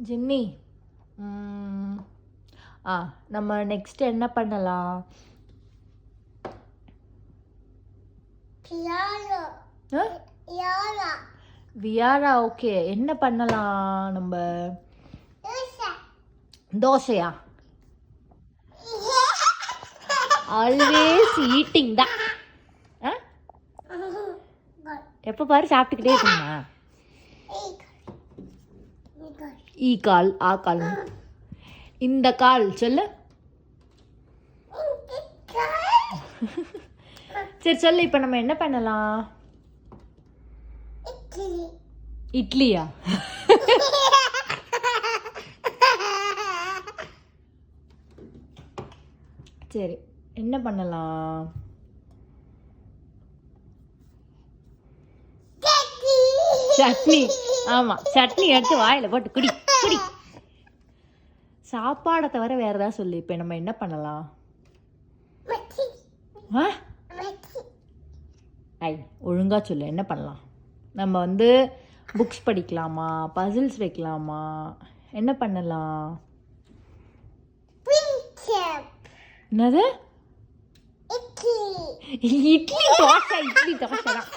Jenny, நம்ம next என்ன பண்ணலாம்? வியாரா. ஓகே, என்ன பண்ணலாம் நம்ம? தோசையா? ஆல்வேஸ் ஈட்டிங் தான். எப்போ பாரு சாப்பிட்டுக்கிட்டே இருக்குமா? ஈ கால், ஆ கால், இந்த கால் சொல்லு. சரி சொல்லு, இப்போ நம்ம என்ன பண்ணலாம்? இட்லியா? சரி, என்ன பண்ணலாம்? சட்னி. ஆமா, சட்னி எடுத்து வாயில போட்டு குடி குடி. சாப்பாடை தவிர வேற ஏதாவது சொல்லு. இப்போ நம்ம என்ன பண்ணலாம்? ஐ, ஒழுங்கா சொல்லு, என்ன பண்ணலாம்? நம்ம வந்து புக்ஸ் படிக்கலாமா, பசில்ஸ் வைக்கலாமா, என்ன பண்ணலாம்? என்னது? இட்லி தோசை. இட்லி தோசை தான்.